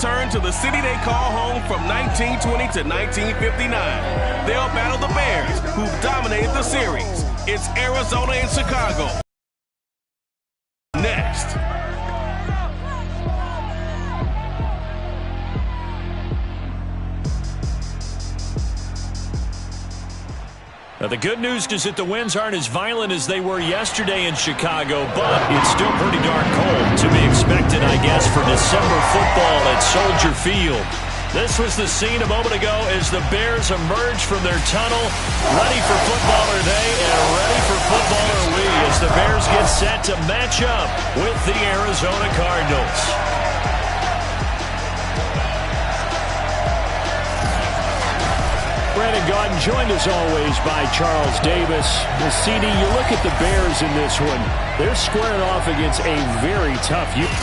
return to the city they call home from 1920 to 1959. They'll battle the Bears, who've dominated the series. It's Arizona and Chicago. Next. Now, the good news is that the winds aren't as violent as they were yesterday in Chicago, but it's still pretty darn cold. To be expected, I guess, for December football at Soldier Field. This was the scene a moment ago as the Bears emerged from their tunnel. Ready for football are they, and ready for football are we, as the Bears get set to match up with the Arizona Cardinals. Brandon Gaudin joined as always by Charles Davis. CD, you look at the Bears in this one. They're squaring off against a very tough unit.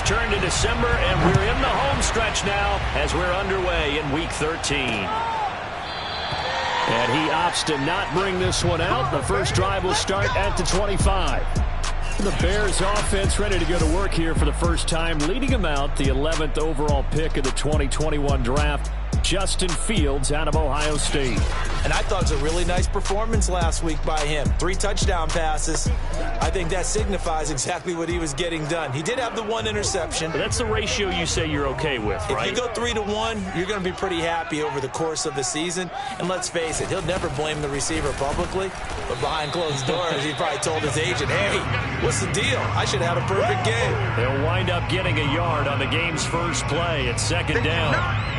Turned to December, and we're in the home stretch now as we're underway in Week 13. And he opts to not bring this one out. The first drive will start at the 25. The Bears offense ready to go to work here for the first time, leading them out, the 11th overall pick of the 2021 draft, Justin Fields out of Ohio State. And I thought it was a really nice performance last week by him. 3 touchdown passes. I think that signifies exactly what he was getting done. He did have the 1 interception. But that's the ratio you say you're okay with, right? If you go 3-1, you're going to be pretty happy over the course of the season. And let's face it, he'll never blame the receiver publicly. But behind closed doors, he probably told his agent, hey, what's the deal? I should have had a perfect game. They'll wind up getting a yard on the game's first play at 2nd down.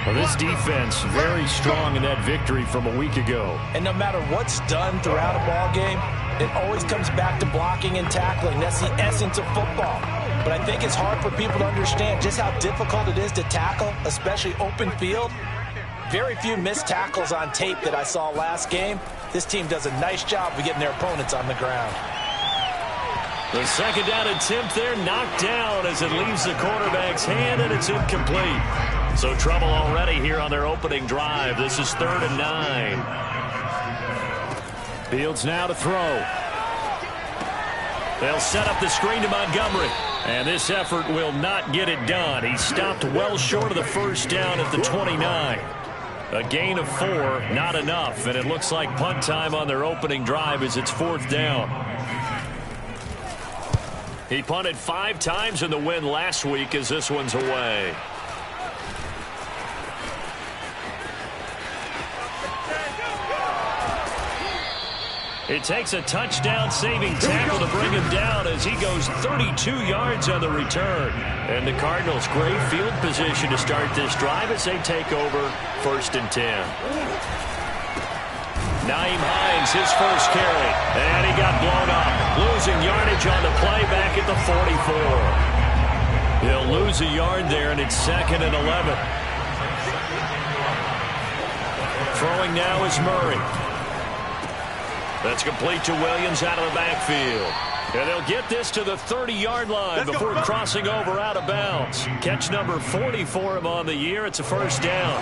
Well, this defense very strong in that victory from a week ago. And no matter what's done throughout a ball game, it always comes back to blocking and tackling. That's the essence of football. But I think it's hard for people to understand just how difficult it is to tackle, especially open field. Very few missed tackles on tape that I saw last game. This team does a nice job of getting their opponents on the ground. The 2nd down attempt there knocked down as it leaves the quarterback's hand, and it's incomplete. So trouble already here on their opening drive. This is 3rd and 9. Fields now to throw. They'll set up the screen to Montgomery. And this effort will not get it done. He stopped well short of the first down at the 29. A gain of 4, not enough. And it looks like punt time on their opening drive as it's 4th down. He punted 5 times in the win last week as this one's away. It takes a touchdown-saving tackle to bring him down as he goes 32 yards on the return. And the Cardinals, great field position to start this drive as they take over 1st and 10. Nyheim Hines, his first carry. And he got blown up. Losing yardage on the play back at the 44. He'll lose a yard there, and it's 2nd and 11. Throwing now is Murray. That's complete to Williams out of the backfield. And they'll get this to the 30-yard line before crossing over out of bounds. Catch number 40 for him on the year. It's a 1st down.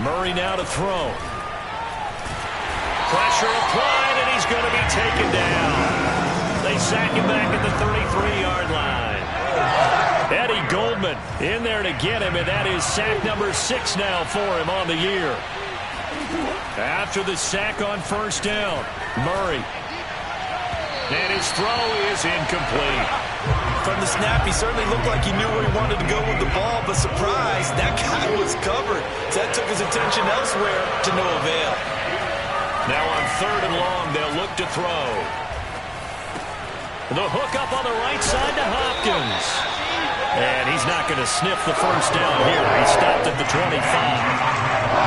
Murray now to throw. Pressure applied, and he's going to be taken down. They sack him back at the 33-yard line. Eddie Goldman in there to get him, and that is sack number 6 now for him on the year. After the sack on 1st down, Murray. And his throw is incomplete. From the snap, he certainly looked like he knew where he wanted to go with the ball, but surprise, that guy was covered. So that took his attention elsewhere to no avail. Now on 3rd and long, they'll look to throw. The hook up on the right side to Hopkins. And he's not going to sniff the first down here. He stopped at the 25.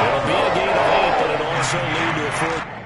It'll be a gain of 8, but it'll also lead to a 4th.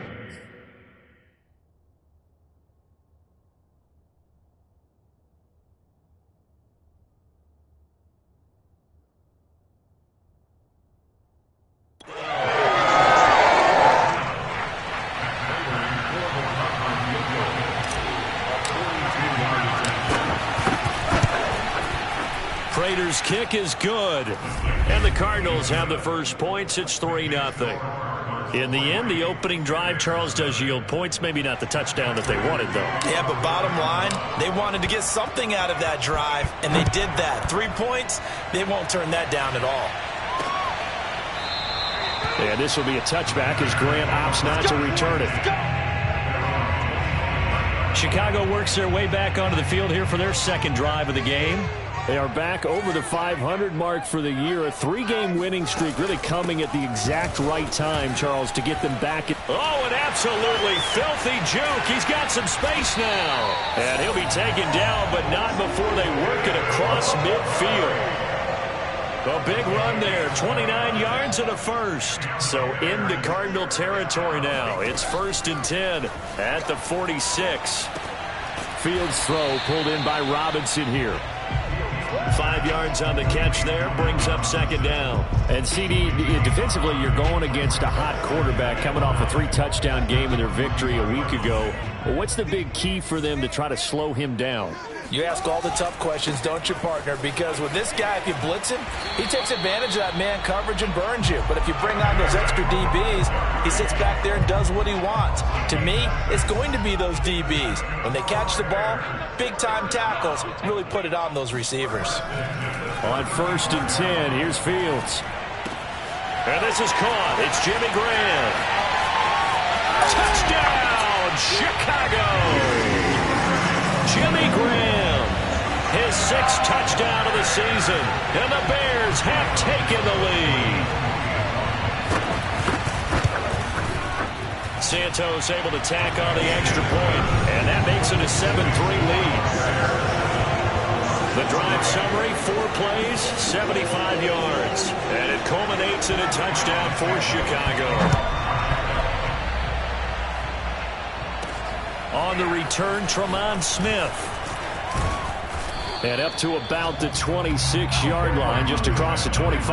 Raiders' kick is good. And the Cardinals have the first points. It's 3-0. In the end, the opening drive, Charles, does yield points. Maybe not the touchdown that they wanted, though. Yeah, but bottom line, they wanted to get something out of that drive, and they did that. 3 points, they won't turn that down at all. And this will be a touchback as Grant opts not to return it. Chicago works their way back onto the field here for their second drive of the game. They are back over the 500 mark for the year. A 3-game winning streak really coming at the exact right time, Charles, to get them back. Oh, an absolutely filthy juke. He's got some space now. And he'll be taken down, but not before they work it across midfield. A big run there, 29 yards and a first. So into Cardinal territory now. It's 1st and 10 at the 46. Fields throw pulled in by Robinson here. 5 yards on the catch there, brings up second down. And CD, defensively, you're going against a hot quarterback coming off a 3-touchdown game in their victory a week ago. Well, what's the big key for them to try to slow him down? You ask all the tough questions, don't you, partner? Because with this guy, if you blitz him, he takes advantage of that man coverage and burns you. But if you bring on those extra DBs, he sits back there and does what he wants. To me, it's going to be those DBs. When they catch the ball, big-time tackles really put it on those receivers. On 1st and 10, here's Fields. And this is caught. It's Jimmy Graham. Touchdown, Chicago! Jimmy Graham, his 6th touchdown of the season, and the Bears have taken the lead. Santos able to tack on the extra point, and that makes it a 7-3 lead. The drive summary, 4 plays, 75 yards, and it culminates in a touchdown for Chicago. On the return, Tremont Smith. And up to about the 26-yard line, just across the 25.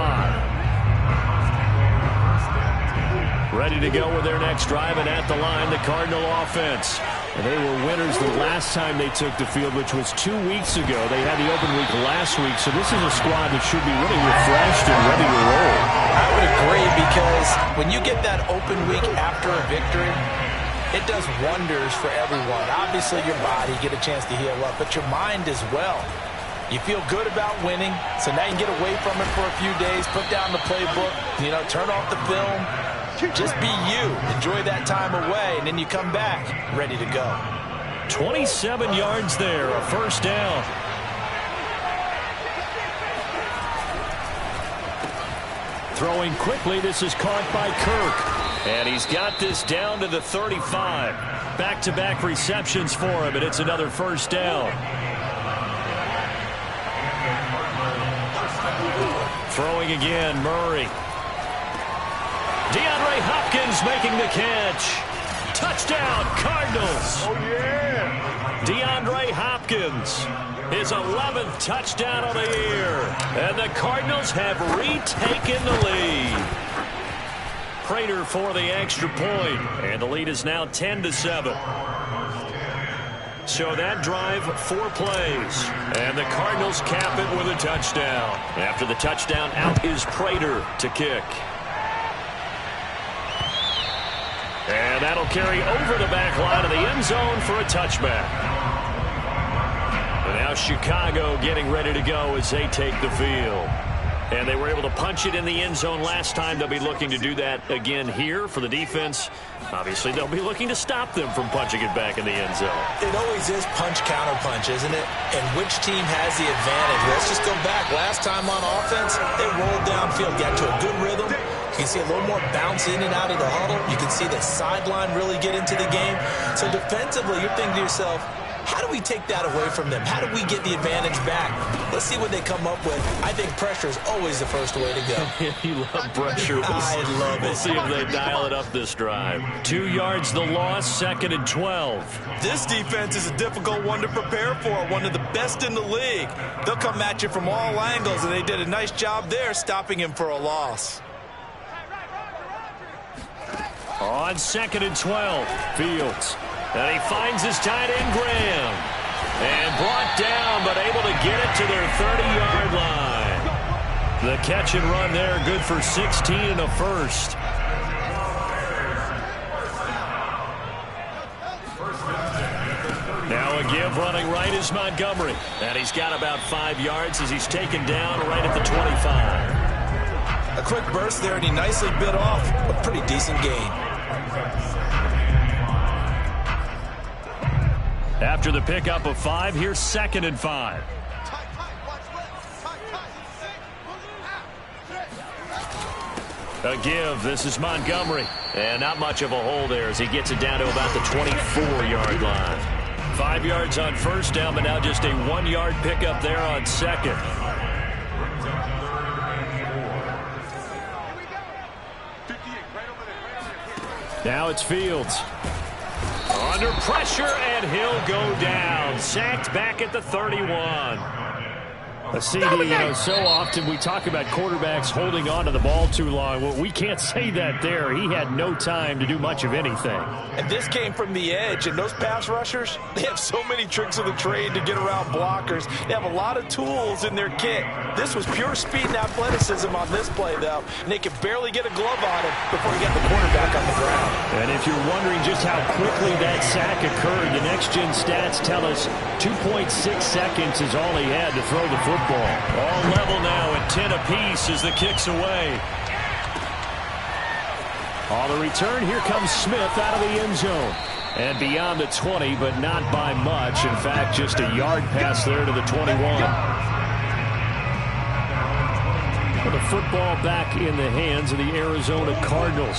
Ready to go with their next drive, and at the line, the Cardinal offense. And they were winners the last time they took the field, which was 2 weeks ago. They had the open week last week, so this is a squad that should be really refreshed and ready to roll. I would agree, because when you get that open week after a victory, it does wonders for everyone. Obviously, your body, get a chance to heal up, but your mind as well. You feel good about winning, so now you can get away from it for a few days, put down the playbook, turn off the film. Just be you. Enjoy that time away, and then you come back ready to go. 27 yards there, a first down. Throwing quickly, this is caught by Kirk. And he's got this down to the 35. Back-to-back receptions for him, and it's another first down. Throwing again, Murray. DeAndre Hopkins making the catch. Touchdown, Cardinals. Oh, yeah. DeAndre Hopkins, his 11th touchdown of the year. And the Cardinals have retaken the lead. Prater for the extra point, and the lead is now 10-7. So that drive, 4 plays, and the Cardinals cap it with a touchdown. After the touchdown, out is Prater to kick. And that'll carry over the back line of the end zone for a touchback. And now Chicago getting ready to go as they take the field. And they were able to punch it in the end zone last time. They'll be looking to do that again here for the defense. Obviously, they'll be looking to stop them from punching it back in the end zone. It always is punch-counter-punch, isn't it? And which team has the advantage? Let's just go back. Last time on offense, they rolled downfield, got to a good rhythm. You can see a little more bounce in and out of the huddle. You can see the sideline really get into the game. So defensively, you're thinking to yourself, how do we take that away from them? How do we get the advantage back? Let's see what they come up with. I think pressure is always the first way to go. You love pressure. I love it. We'll see if they dial it up this drive. 2 yards the loss, 2nd and 12. This defense is a difficult one to prepare for, one of the best in the league. They'll come at you from all angles, and they did a nice job there stopping him for a loss. On 2nd and 12, Fields. And he finds his tight end, Graham. And brought down, but able to get it to their 30-yard line. The catch and run there, good for 16 and a first. Now a give running right is Montgomery. And he's got about 5 yards as he's taken down right at the 25. A quick burst there, and he nicely bit off a pretty decent gain. After the pickup of 5, here's 2nd and 5. A give. This is Montgomery. And not much of a hole there as he gets it down to about the 24-yard line. 5 yards on first down, but now just a 1-yard pickup there on 2nd. Now it's Fields. Under pressure, and he'll go down. Sacked back at the 31. A CD, so often we talk about quarterbacks holding on to the ball too long. Well, we can't say that there. He had no time to do much of anything. And this came from the edge, and those pass rushers, they have so many tricks of the trade to get around blockers. They have a lot of tools in their kit. This was pure speed and athleticism on this play, though, and they could barely get a glove on him before he got the quarterback on the ground. And if you're wondering just how quickly that sack occurred, the next-gen stats tell us 2.6 seconds is all he had to throw the football. All level now at 10 apiece as the kick's away. On the return, here comes Smith out of the end zone. And beyond the 20, but not by much. In fact, just a yard pass there to the 21. The football back in the hands of the Arizona Cardinals.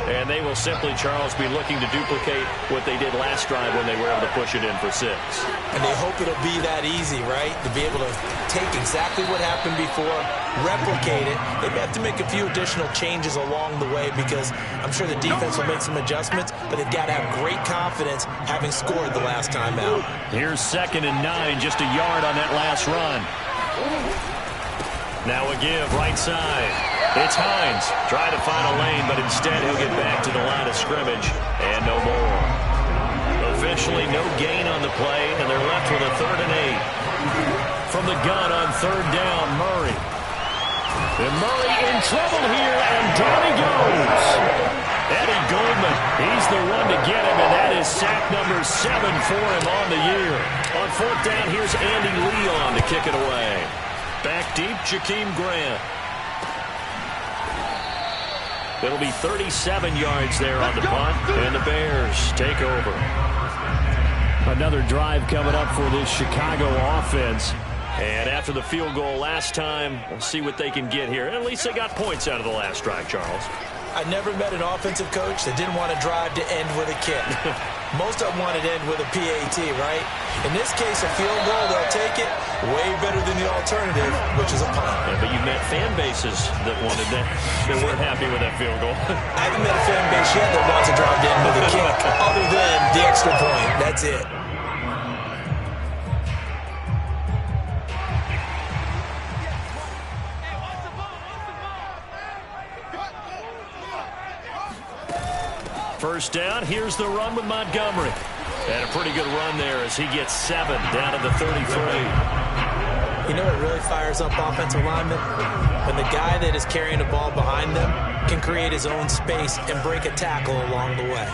And they will simply, Charles, be looking to duplicate what they did last drive when they were able to push it in for 6. And they hope it'll be that easy, right? To be able to take exactly what happened before, replicate it. They may have to make a few additional changes along the way because I'm sure the defense will make some adjustments, but they've got to have great confidence having scored the last time out. Here's 2nd and 9, just a yard on that last run. Now a give, right side. It's Hines. Trying to find a lane, but instead he'll get back to the line of scrimmage. And no more. Officially no gain on the play, and they're left with a 3rd and 8. From the gun on 3rd down, Murray. And Murray in trouble here, and down he goes. Eddie Goldman, he's the one to get him, and that is sack number 7 for him on the year. On 4th down, here's Andy Leon to kick it away. Back deep, Jakeem Grant. It'll be 37 yards there on the punt, and the Bears take over. Another drive coming up for this Chicago offense. And after the field goal last time, we'll see what they can get here. At least they got points out of the last drive, Charles. I never met an offensive coach that didn't want to drive to end with a kick. Most of them wanted to end with a PAT, right? In this case, a field goal, they'll take it. Way better than the alternative, which is a punt. Yeah, but you've met fan bases that wanted that. They weren't happy with that field goal. I haven't met a fan base yet that wants to drive to end with a kick, other than the extra point. That's it. First down, here's the run with Montgomery. And a pretty good run there as he gets 7 down to the 33. You know what really fires up offensive linemen? When the guy that is carrying the ball behind them can create his own space and break a tackle along the way.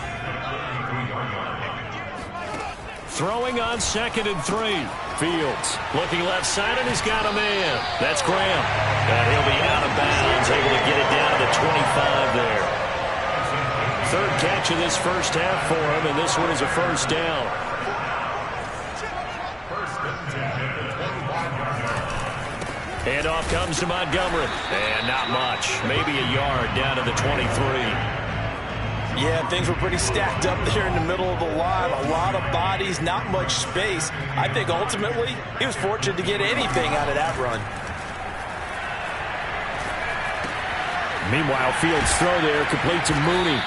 Throwing on 2nd and 3. Fields looking left side, and he's got a man. That's Graham. And he'll be out of bounds, able to get it down to the 25 there. 3rd catch of this first half for him, and this one is a first down. Handoff comes to Montgomery, and not much. Maybe a yard down to the 23. Yeah, things were pretty stacked up there in the middle of the line. A lot of bodies, not much space. I think ultimately he was fortunate to get anything out of that run. Meanwhile, Fields' throw there complete to Mooney.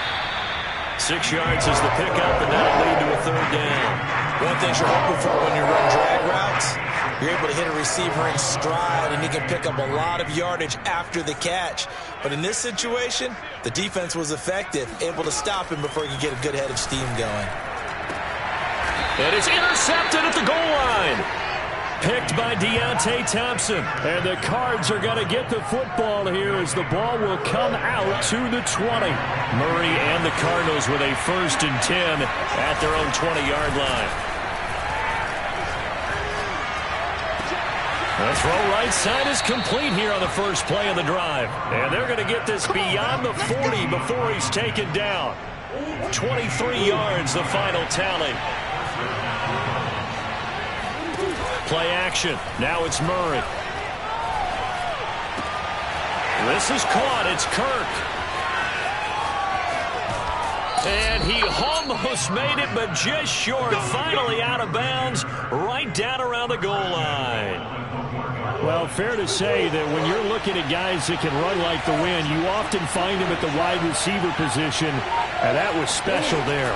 6 yards is the pickup, and that'll lead to a 3rd down. One thing you're hoping for when you run drag routes, you're able to hit a receiver in stride, and he can pick up a lot of yardage after the catch. But in this situation, the defense was effective, able to stop him before he could get a good head of steam going. And it's intercepted at the goal line. Picked by Deontay Thompson. And the Cards are going to get the football here as the ball will come out to the 20. Murray and the Cardinals with a 1st and 10 at their own 20-yard line. The throw right side is complete here on the first play of the drive. And they're going to get this beyond the 40 before he's taken down. 23 yards, the final tally. Play action. Now it's Murray. This is caught. It's Kirk. And he almost made it, but just short. Finally out of bounds, right down around the goal line. Well, fair to say that when you're looking at guys that can run like the wind, you often find them at the wide receiver position, and that was special there.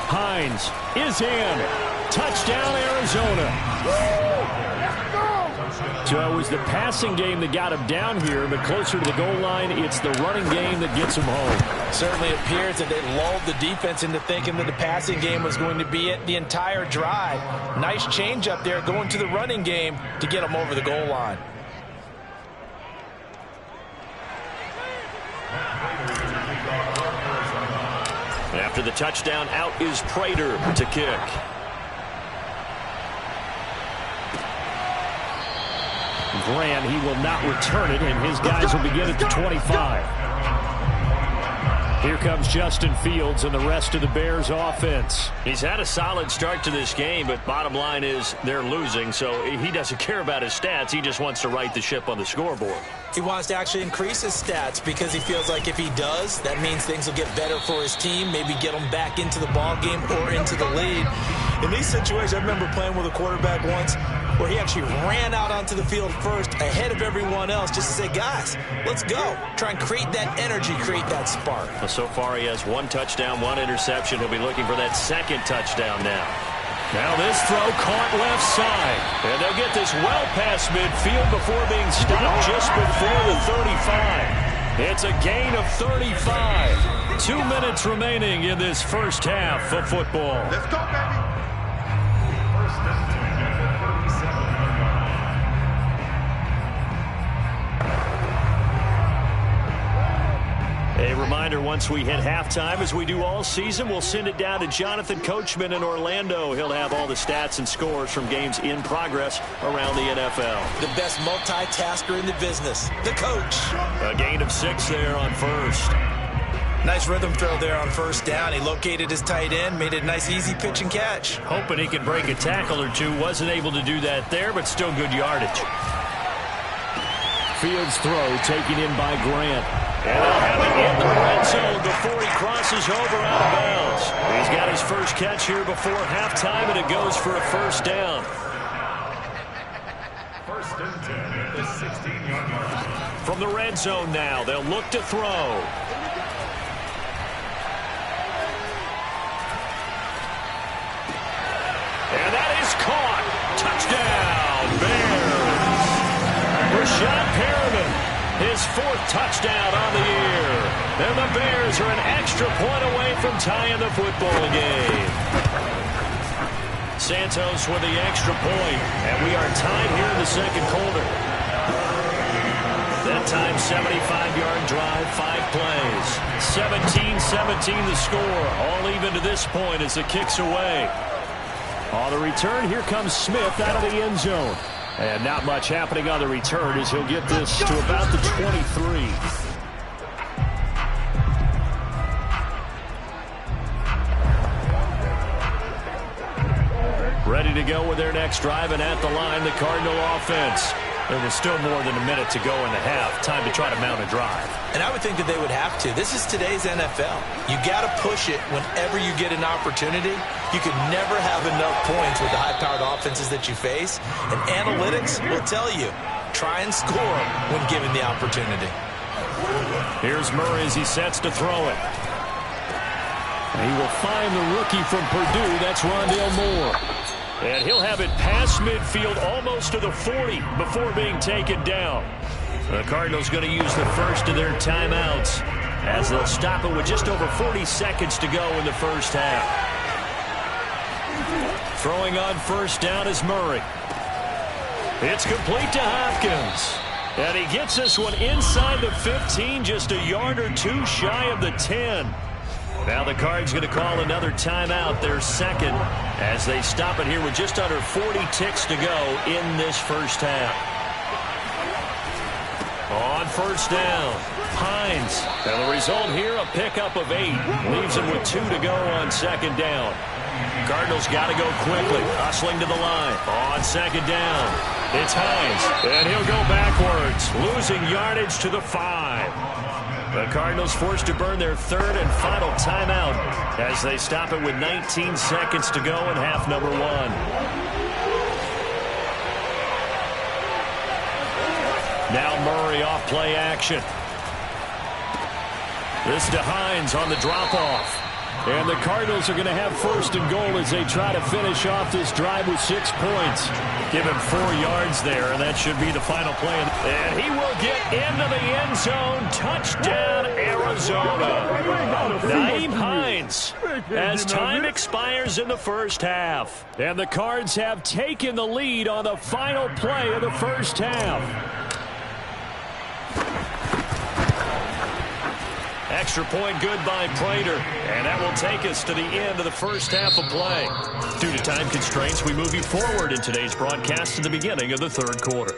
Hines is in. Touchdown, Arizona. So it was the passing game that got him down here, but closer to the goal line, it's the running game that gets him home. Certainly appears that they lulled the defense into thinking that the passing game was going to be it the entire drive. Nice change up there going to the running game to get them over the goal line. After the touchdown, out is Prater to kick. Grant, he will not return it, and his guys will begin at the 25. Here comes Justin Fields and the rest of the Bears offense. He's had a solid start to this game, but bottom line is they're losing, so he doesn't care about his stats. He just wants to right the ship on the scoreboard. He wants to actually increase his stats because he feels like if he does, that means things will get better for his team, maybe get them back into the ball game or into the lead. In these situations, I remember playing with a quarterback once where he actually ran out onto the field first ahead of everyone else just to say, guys, let's go. Try and create that energy, create that spark. Well, so far he has 1 touchdown, 1 interception. He'll be looking for that 2nd touchdown now. Now this throw caught left side. And they'll get this well past midfield before being stopped just before the 35. It's a gain of 35. 2 minutes remaining in this first half of football. Let's go, baby. A reminder, once we hit halftime, as we do all season, we'll send it down to Jonathan Coachman in Orlando. He'll have all the stats and scores from games in progress around the NFL. The best multitasker in the business, the coach. A gain of 6 there on first. Nice rhythm throw there on first down. He located his tight end, made it a nice, easy pitch and catch. Hoping he could break a tackle or two. Wasn't able to do that there, but still good yardage. Fields throw taken in by Grant. And they'll have it in the red zone before he crosses over out of bounds. He's got his first catch here before halftime, and it goes for a first down. 1st and 10 at the 16-yard line. From the red zone now, they'll look to throw. And that is caught. Touchdown, Bears. Rashad Perriman. His 4th touchdown on the year. And the Bears are an extra point away from tying the football game. Santos with the extra point. And we are tied here in the second quarter. That time, 75-yard drive, 5 plays. 17-17 the score. All even to this point as the kick's away. On the return, here comes Smith out of the end zone. And not much happening on the return as he'll get this to about the 23. Ready to go with their next drive, and at the line, the Cardinal offense. There was still more than a minute to go in the half. Time to try to mount a drive. And I would think that they would have to. This is today's NFL. You got to push it whenever you get an opportunity. You can never have enough points with the high-powered offenses that you face. And analytics will tell you, try and score when given the opportunity. Here's Murray as he sets to throw it. And he will find the rookie from Purdue. That's Rondale Moore. And he'll have it past midfield almost to the 40 before being taken down. The Cardinals going to use the first of their timeouts as they'll stop it with just over 40 seconds to go in the first half. Throwing on first down is Murray. It's complete to Hopkins. And he gets this one inside the 15, just a yard or two shy of the 10. Now the Cards going to call another timeout, their second, as they stop it here with just under 40 ticks to go in this first half. On first down, Hines. And the result here, a pickup of 8. Leaves him with 2 to go on second down. Cardinals got to go quickly, hustling to the line. On second down, it's Hines, and he'll go backwards, losing yardage to the 5. The Cardinals forced to burn their third and final timeout as they stop it with 19 seconds to go in half number 1. Now Murray off play action. This to Hines on the drop-off. And the Cardinals are going to have first and goal as they try to finish off this drive with 6 points. Give him 4 yards there, and that should be the final play. And he will get into the end zone. Touchdown, Arizona. Nyheim Hines as time expires in the first half. And the Cards have taken the lead on the final play of the first half. Extra point good by Prater, and that will take us to the end of the first half of play. Due to time constraints, we move you forward in today's broadcast to the beginning of the third quarter.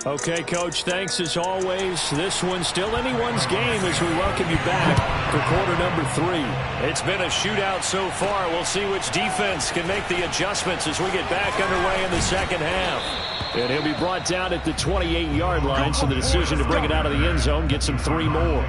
Okay, Coach, thanks as always. This one's still anyone's game as we welcome you back for quarter number 3. It's been a shootout so far. We'll see which defense can make the adjustments as we get back underway in the second half. And he'll be brought down at the 28-yard line, so the decision to bring it out of the end zone gets him 3 more.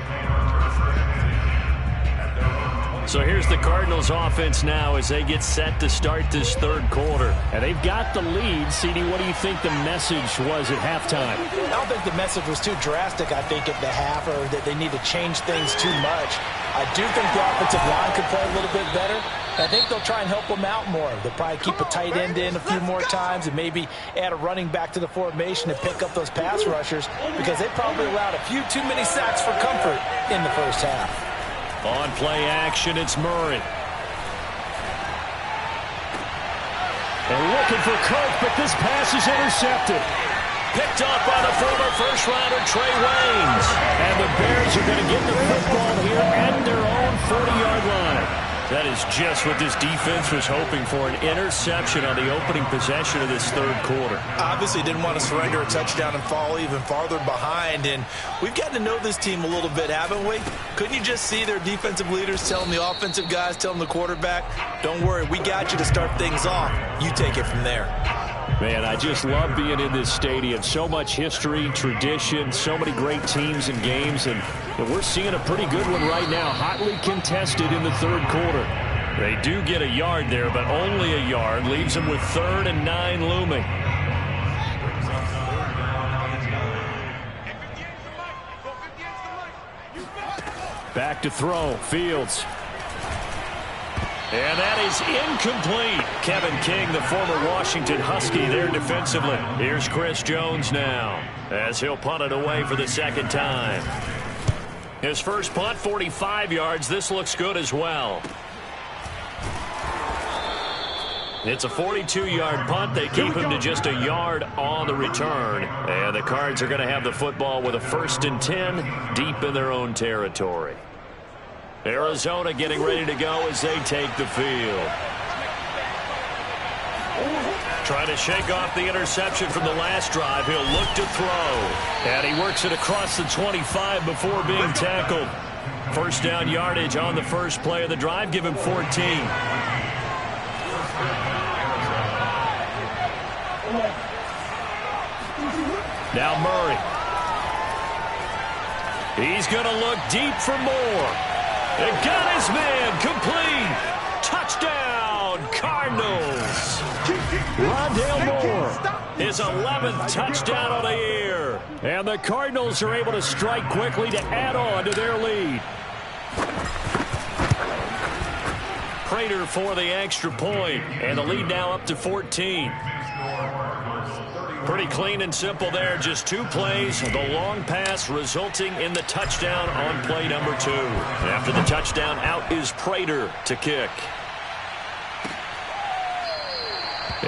So here's the Cardinals offense now as they get set to start this third quarter. And they've got the lead. CD, what do you think the message was at halftime? I don't think the message was too drastic, I think, at the half, or that they need to change things too much. I do think the offensive line could play a little bit better. I think they'll try and help them out more. They'll probably keep a tight end in a few more times and maybe add a running back to the formation to pick up those pass rushers, because they probably allowed a few too many sacks for comfort in the first half. On play action, it's Murray. And looking for Kirk, but this pass is intercepted. Picked up by the former first-rounder Trey Waynes. And the Bears are going to get the football here at their own 40-yard line. That is just what this defense was hoping for, an interception on the opening possession of this third quarter. Obviously didn't want to surrender a touchdown and fall even farther behind, and we've gotten to know this team a little bit, haven't we? Couldn't you just see their defensive leaders telling the offensive guys, telling the quarterback, don't worry, we got you to start things off. You take it from there. Man, I just love being in this stadium. So much history, tradition, so many great teams and games, and we're seeing a pretty good one right now, hotly contested in the third quarter. They do get a yard there, but only a yard. Leaves them with 3rd and 9 looming. Back to throw, Fields. And that is incomplete. Kevin King, the former Washington Husky, there defensively. Here's Chris Jones now as he'll punt it away for the second time. His first punt, 45 yards. This looks good as well. It's a 42-yard punt. They keep him to just a yard on the return. And the Cards are going to have the football with a 1st and 10 deep in their own territory. Arizona getting ready to go as they take the field. Trying to shake off the interception from the last drive. He'll look to throw. And he works it across the 25 before being tackled. First down yardage on the first play of the drive. Give him 14. Now Murray. He's going to look deep for more. And got his man complete. Touchdown, Cardinals. Rondale Moore, his 11th touchdown on the year. And the Cardinals are able to strike quickly to add on to their lead. Prater for the extra point, and the lead now up to 14. Pretty clean and simple there. Just 2 plays. The long pass resulting in the touchdown on play number 2. After the touchdown, out is Prater to kick.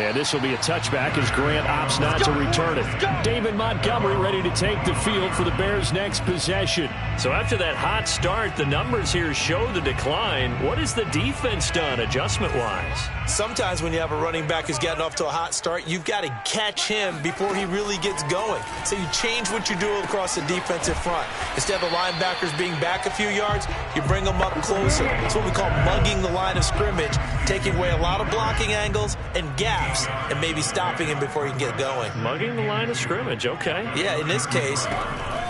And this will be a touchback as Grant opts not to return it. David Montgomery ready to take the field for the Bears' next possession. So after that hot start, the numbers here show the decline. What has the defense done adjustment-wise? Sometimes when you have a running back who's gotten off to a hot start, you've got to catch him before he really gets going. So you change what you do across the defensive front. Instead of the linebackers being back a few yards, you bring them up closer. It's what we call mugging the line of scrimmage, taking away a lot of blocking angles and gaps and maybe stopping him before he can get going. Mugging the line of scrimmage, okay. Yeah, in this case.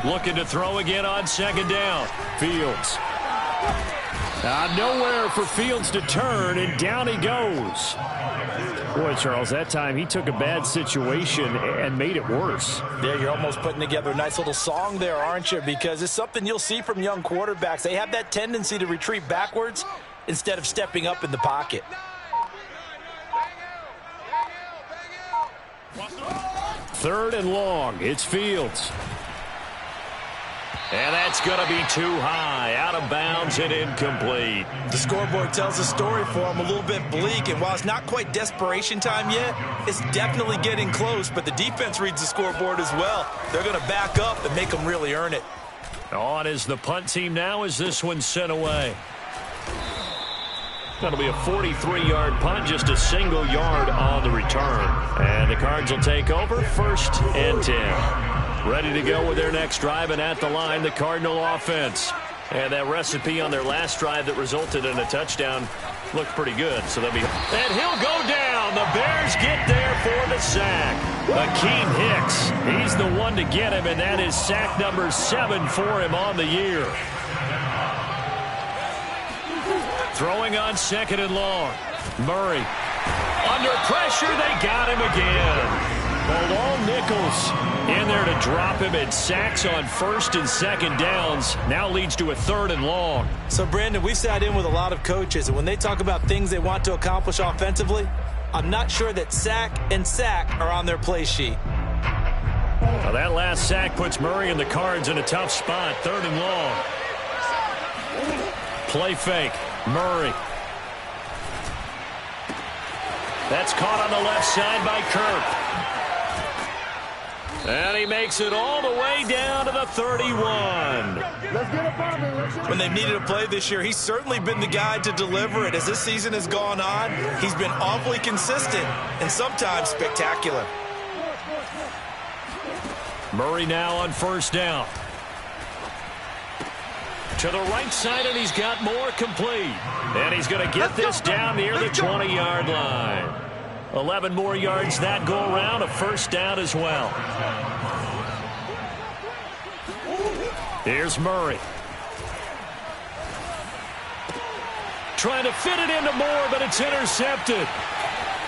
Looking to throw again on second down. Fields. Nowhere for Fields to turn, and down he goes. Boy, Charles, that time he took a bad situation and made it worse. Yeah, you're almost putting together a nice little song there, aren't you? Because it's something you'll see from young quarterbacks. They have that tendency to retreat backwards instead of stepping up in the pocket. Third and long. It's Fields. And that's going to be too high. Out of bounds and incomplete. The scoreboard tells a story for him, a little bit bleak. And while it's not quite desperation time yet, it's definitely getting close. But the defense reads the scoreboard as well. They're going to back up and make them really earn it. On is the punt team now as this one's sent away. That'll be a 43-yard punt, just a single yard on the return. And the Cards will take over, 1st and 10. Ready to go with their next drive, and at the line, the Cardinal offense. And that recipe on their last drive that resulted in a touchdown looked pretty good. So they'll be, and he'll go down. The Bears get there for the sack. Akeem Hicks, he's the one to get him, and that is sack number 7 for him on the year. Throwing on second and long. Murray. Under pressure, they got him again. Bilal Nichols in there to drop him, and sacks on 1st and 2nd downs now leads to a 3rd and long. So, Brandon, we've sat in with a lot of coaches, and when they talk about things they want to accomplish offensively, I'm not sure that sack and sack are on their play sheet. Now that last sack puts Murray and the Cards in a tough spot. 3rd and long. Play fake. Murray. That's caught on the left side by Kirk. And he makes it all the way down to the 31. When they've needed a play this year, he's certainly been the guy to deliver it. As this season has gone on, he's been awfully consistent and sometimes spectacular. Murray now on 1st down. To the right side, and he's got more complete. And he's going to get this down near the 20-yard line. 11 more yards that go around, a 1st down as well. Here's Murray. Trying to fit it into Moore, but it's intercepted.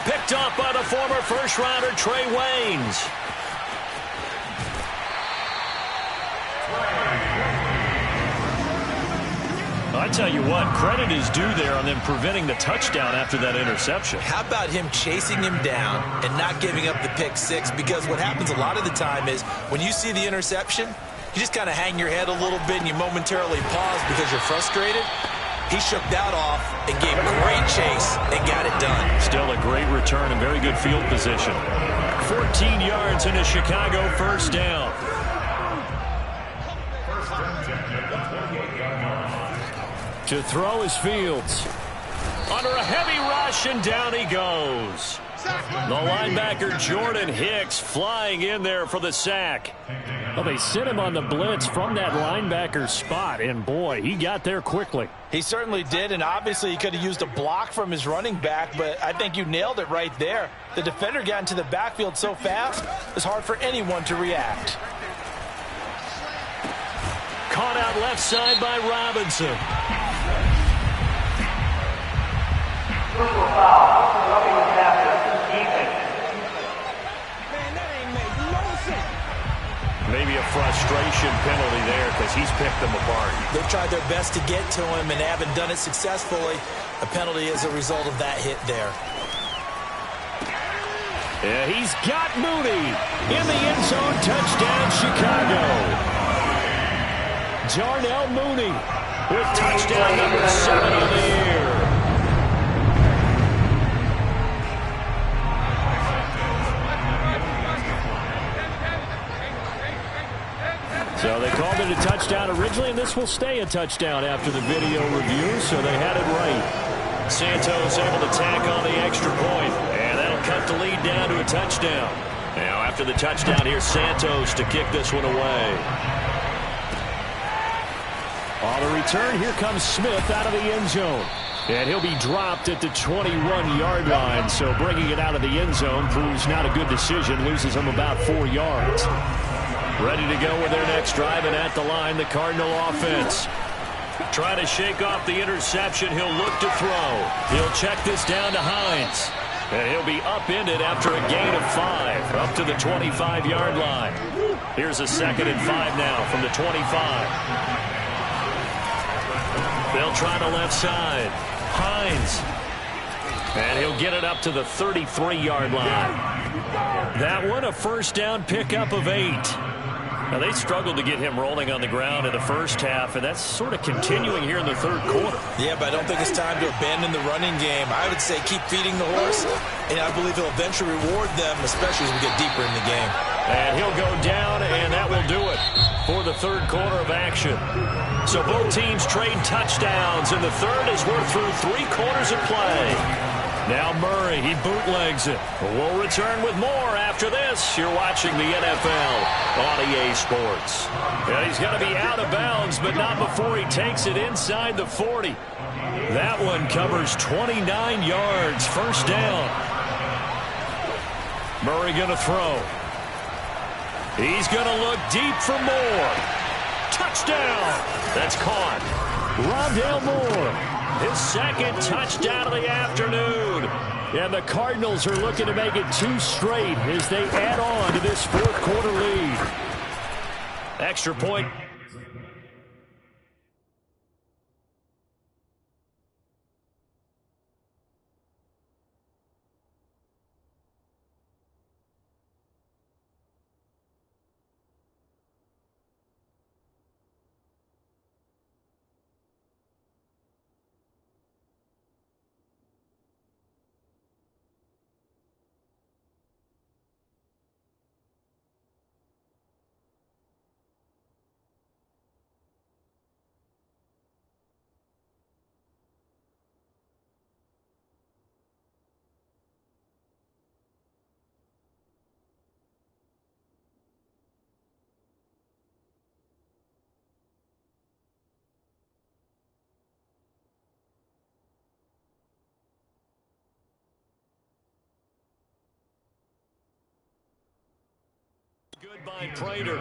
Picked off by the former first-rounder Trey Waynes. I tell you what, credit is due there on them preventing the touchdown after that interception. How about him chasing him down and not giving up the pick 6? Because what happens a lot of the time is when you see the interception, you just kind of hang your head a little bit and you momentarily pause because you're frustrated. He shook that off and gave a great chase and got it done. Still a great return and very good field position. 14 yards in a Chicago 1st down. To throw is Fields. Under a heavy rush, and down he goes. The linebacker Jordan Hicks flying in there for the sack. Well, they sent him on the blitz from that linebacker spot, and boy, he got there quickly. He certainly did, and obviously he could have used a block from his running back, but I think you nailed it right there. The defender got into the backfield so fast, it's hard for anyone to react. Caught out left side by Robinson. Maybe a frustration penalty there because he's picked them apart. They've tried their best to get to him and haven't done it successfully. A penalty as a result of that hit there. Yeah, he's got Mooney in the end zone. Touchdown, Chicago. Darnell Mooney with touchdown number 7 on the year. Well, they called it a touchdown originally, and this will stay a touchdown after the video review, so they had it right. Santos able to tack on the extra point, and that'll cut the lead down to a touchdown. Now, after the touchdown, here's Santos to kick this one away. On the return, here comes Smith out of the end zone. And he'll be dropped at the 21-yard line, so bringing it out of the end zone proves not a good decision, loses him about 4 yards. Ready to go with their next drive, and at the line, the Cardinal offense. Trying to shake off the interception, he'll look to throw. He'll check this down to Hines. And he'll be upended after a gain of 5, up to the 25-yard line. Here's a 2nd and 5 now from the 25. They'll try the left side. Hines. And he'll get it up to the 33-yard line. That one, a first down pickup of 8. Now, they struggled to get him rolling on the ground in the first half, and that's sort of continuing here in the third quarter. Yeah, but I don't think it's time to abandon the running game. I would say keep feeding the horse, and I believe he'll eventually reward them, especially as we get deeper in the game. And he'll go down, and that will do it for the third quarter of action. So both teams trade touchdowns, and the third as we're through 3 quarters of play. Now Murray, he bootlegs it. We'll return with more after this. You're watching the NFL on EA Sports. And he's going to be out of bounds, but not before he takes it inside the 40. That one covers 29 yards, first down. Murray going to throw. He's going to look deep for more. Touchdown! That's caught. Rondale Moore. His 2nd touchdown of the afternoon. And the Cardinals are looking to make it 2 straight as they add on to this fourth quarter lead. Extra point. Good by Prater.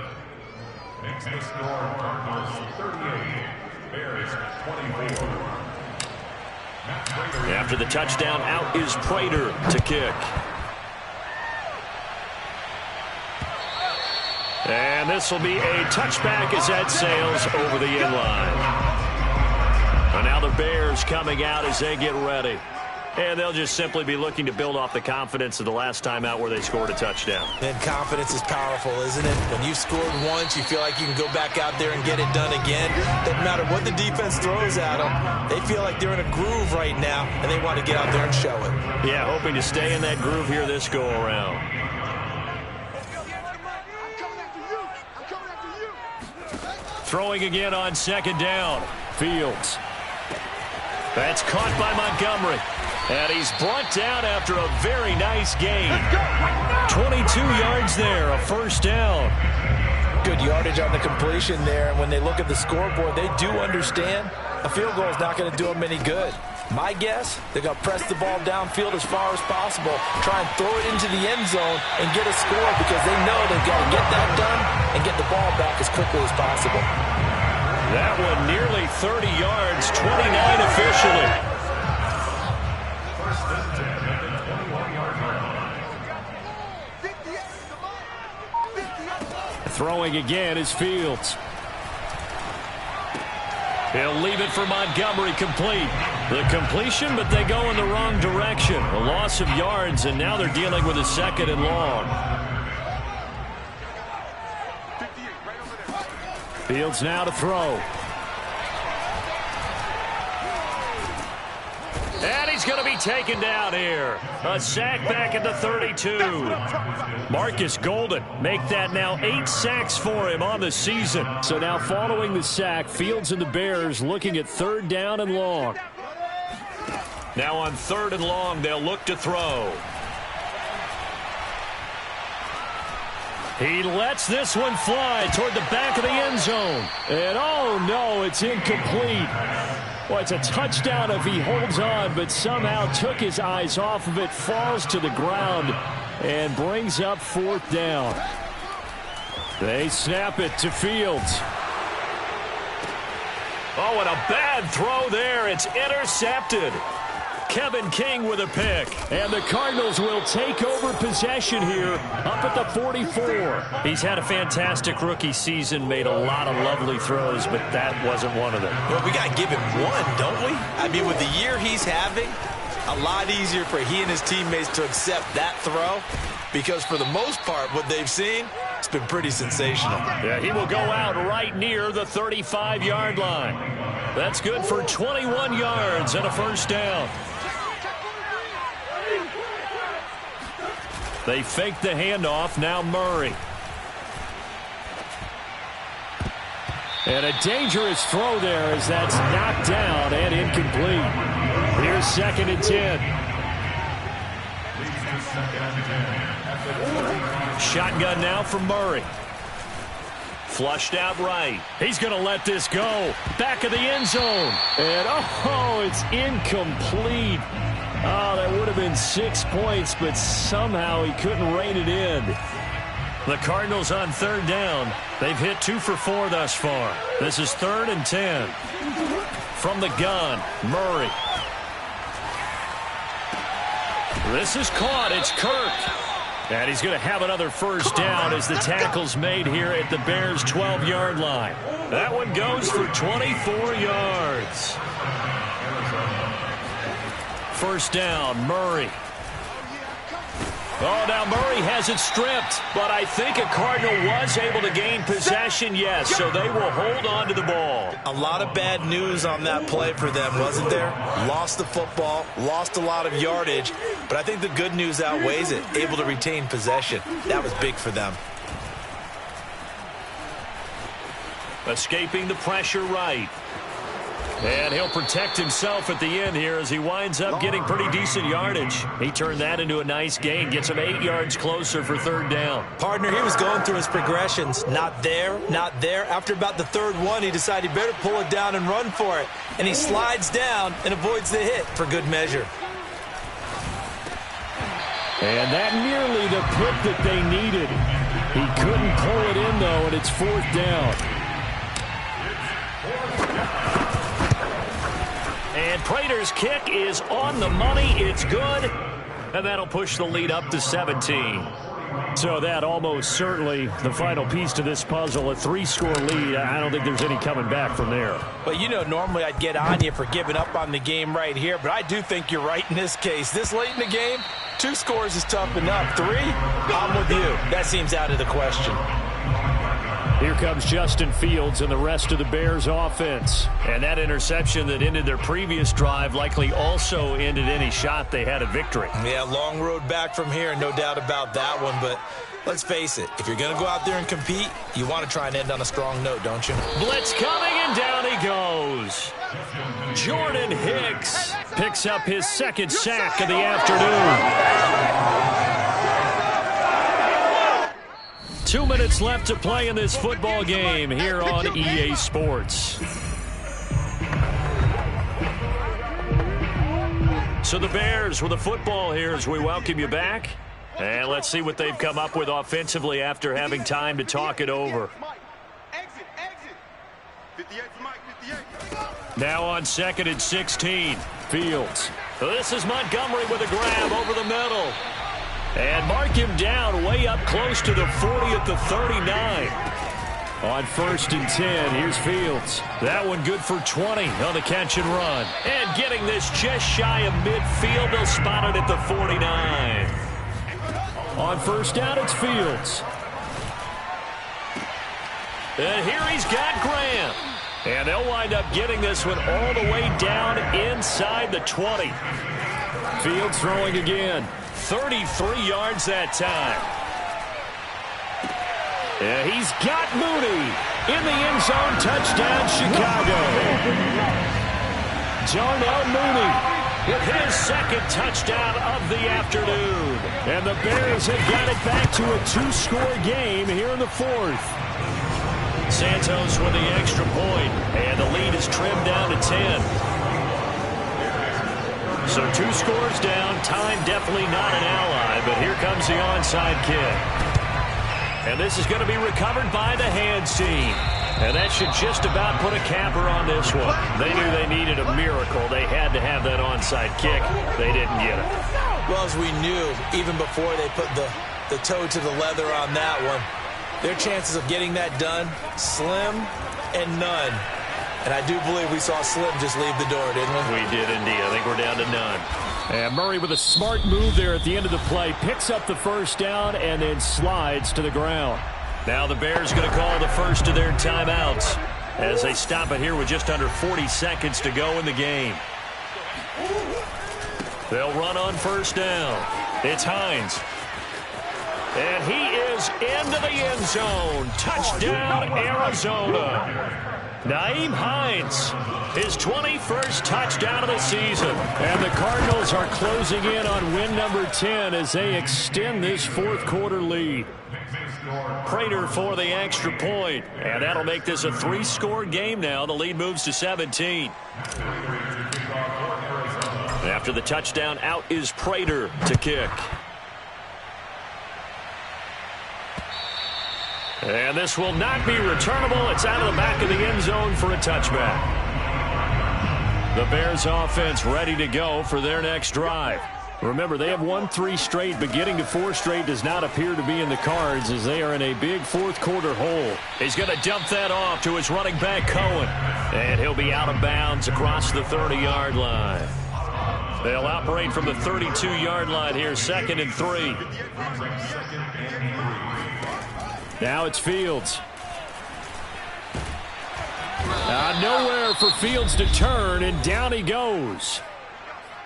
Next the score, Cardinals 38, Bears 24. After the touchdown, out is Prater to kick. And this will be a touchback as that sails over the end line. And now the Bears coming out as they get ready. And they'll just simply be looking to build off the confidence of the last time out where they scored a touchdown. And confidence is powerful, isn't it? When you've scored once, you feel like you can go back out there and get it done again. Doesn't matter what the defense throws at them. They feel like they're in a groove right now, and they want to get out there and show it. Yeah, hoping to stay in that groove here this go-around. Throwing again on 2nd down. Fields. That's caught by Montgomery. And he's brought down after a very nice gain. 22 yards there, a first down. Good yardage on the completion there. And when they look at the scoreboard, they do understand a field goal is not going to do them any good. My guess, they're going to press the ball downfield as far as possible, try and throw it into the end zone and get a score because they know they've got to get that done and get the ball back as quickly as possible. That one nearly 30 yards, 29 officially. First and 10 at the 21-yard line. Throwing again is Fields. He'll leave it for Montgomery, complete. The completion, but they go in the wrong direction. A loss of yards, and now they're dealing with a 2nd and long. Fields now to throw. And he's going to be taken down here. A sack back at the 32. Marcus Golden make that now 8 sacks for him on the season. So now following the sack, Fields and the Bears looking at 3rd down and long. Now on 3rd and long, they'll look to throw. He lets this one fly toward the back of the end zone. And oh no, it's incomplete. Well, it's a touchdown if he holds on, but somehow took his eyes off of it, falls to the ground, and brings up 4th down. They snap it to Fields. Oh, and a bad throw there. It's intercepted. Kevin King with a pick. And the Cardinals will take over possession here up at the 44. He's had a fantastic rookie season, made a lot of lovely throws, but that wasn't one of them. Well, we got to give him one, don't we? I mean, with the year he's having, a lot easier for he and his teammates to accept that throw because for the most part, what they've seen, it's been pretty sensational. Yeah, he will go out right near the 35-yard line. That's good for 21 yards and a 1st down. They fake the handoff. Now Murray. And a dangerous throw there as that's knocked down and incomplete. Here's 2nd and 10. Shotgun now for Murray. Flushed out right. He's going to let this go. Back of the end zone. And oh, it's incomplete. Oh, that would have been 6 points, but somehow he couldn't rein it in. The Cardinals on 3rd down. They've hit 2 for 4 thus far. This is 3rd and 10. From the gun, Murray. This is caught. It's Kirk. And he's going to have another 1st down as the tackle's made here at the Bears' 12-yard line. That one goes for 24 yards. 1st down, Murray. Oh, now Murray has it stripped, but I think a Cardinal was able to gain possession, yes, so they will hold on to the ball. A lot of bad news on that play for them, wasn't there? Lost the football, lost a lot of yardage, but I think the good news outweighs it. Able to retain possession. That was big for them. Escaping the pressure right. And he'll protect himself at the end here as he winds up getting pretty decent yardage. He turned that into a nice gain, gets him 8 yards closer for 3rd down. Partner, he was going through his progressions. Not there, not there. After about the 3rd one, he decided he better pull it down and run for it. And he slides down and avoids the hit for good measure. And that nearly the pick that they needed. He couldn't pull it in, though, and it's 4th down. And Prater's kick is on the money. It's good. And that'll push the lead up to 17. So that almost certainly the final piece to this puzzle, a 3-score lead. I don't think there's any coming back from there. But, you know, normally I'd get on you for giving up on the game right here, but I do think you're right in this case. This late in the game, 2 scores is tough enough. 3, I'm with you. That seems out of the question. Here comes Justin Fields and the rest of the Bears offense. And that interception that ended their previous drive likely also ended any shot they had at victory. Yeah, long road back from here, no doubt about that one. But let's face it, if you're going to go out there and compete, you want to try and end on a strong note, don't you? Blitz coming, and down he goes. Jordan Hicks picks up his 2nd sack of the afternoon. 2 minutes left to play in this football game here on EA Sports. So the Bears with the football here as we welcome you back. And let's see what they've come up with offensively after having time to talk it over. Now on 2nd and 16, Fields. This is Montgomery with a grab over the middle. And mark him down way up close to the 40 at the 39. On 1st and 10, here's Fields. That one good for 20 on the catch and run. And getting this just shy of midfield, they'll spot it at the 49. On 1st down, it's Fields. And here he's got Graham. And they'll wind up getting this one all the way down inside the 20. Fields throwing again. 33 yards that time. Yeah, he's got Mooney in the end zone. Touchdown, Chicago. Darnell Mooney with his second touchdown of the afternoon. And the Bears have got it back to a 2-score game here in the fourth. Santos with the extra point, and the lead is trimmed down to 10. So 2 scores down. Time definitely not an ally, but here comes the onside kick. And this is going to be recovered by the hands team. And that should just about put a capper on this one. They knew they needed a miracle. They had to have that onside kick. They didn't get it. Well, as we knew, even before they put the toe to the leather on that one, their chances of getting that done, slim and none. And I do believe we saw Slim just leave the door, didn't we? We did indeed. I think we're down to none. And Murray with a smart move there at the end of the play. Picks up the first down and then slides to the ground. Now the Bears going to call the first of their timeouts as they stop it here with just under 40 seconds to go in the game. They'll run on first down. It's Hines. And he is into the end zone. Touchdown, Arizona. Nyheim Hines, his 21st touchdown of the season. And the Cardinals are closing in on win number 10 as they extend this fourth quarter lead. Prater for the extra point. And that'll make this a 3-score game now. The lead moves to 17. After the touchdown, out is Prater to kick. And this will not be returnable. It's out of the back of the end zone for a touchback. The Bears offense ready to go for their next drive. Remember, they have won 3 straight, but getting to 4 straight does not appear to be in the cards as they are in a big fourth quarter hole. He's going to dump that off to his running back, Cohen. And he'll be out of bounds across the 30-yard line. They'll operate from the 32-yard line here, 2nd and 3. Now it's Fields. Nowhere for Fields to turn, and down he goes.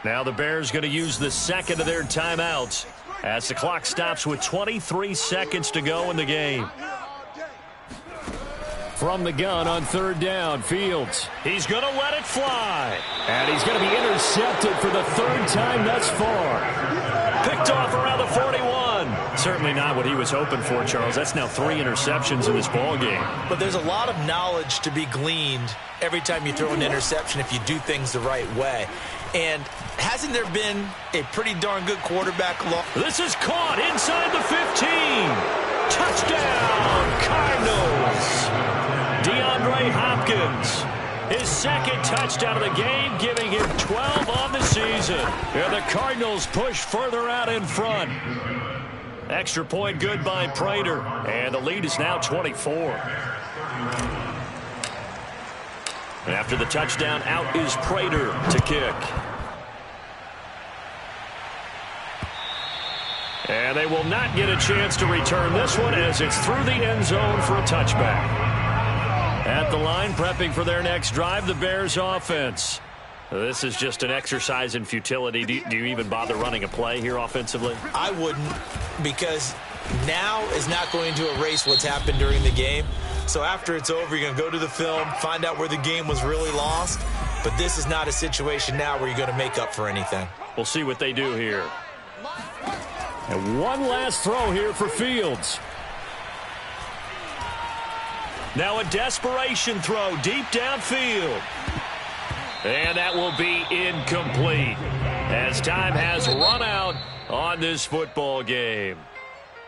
Now the Bears going to use the second of their timeouts as the clock stops with 23 seconds to go in the game. From the gun on third down, Fields. He's going to let it fly. And he's going to be intercepted for the 3rd time thus far. Picked off around the 41. Certainly not what he was hoping for, Charles. That's now 3 interceptions in this ball game. But there's a lot of knowledge to be gleaned every time you throw an interception if you do things the right way. And hasn't there been a pretty darn good quarterback along? This is caught inside the 15. Touchdown, Cardinals. DeAndre Hopkins. His 2nd touchdown of the game, giving him 12 on the season. And the Cardinals push further out in front. Extra point good by Prater. And the lead is now 24. And after the touchdown, out is Prater to kick. And they will not get a chance to return this one as it's through the end zone for a touchback. At the line, prepping for their next drive, the Bears offense. This is just an exercise in futility. Do you even bother running a play here offensively? I wouldn't, because now is not going to erase what's happened during the game. So after it's over, you're going to go to the film, find out where the game was really lost. But this is not a situation now where you're going to make up for anything. We'll see what they do here. And one last throw here for Fields. Now a desperation throw deep downfield. And that will be incomplete as time has run out on this football game.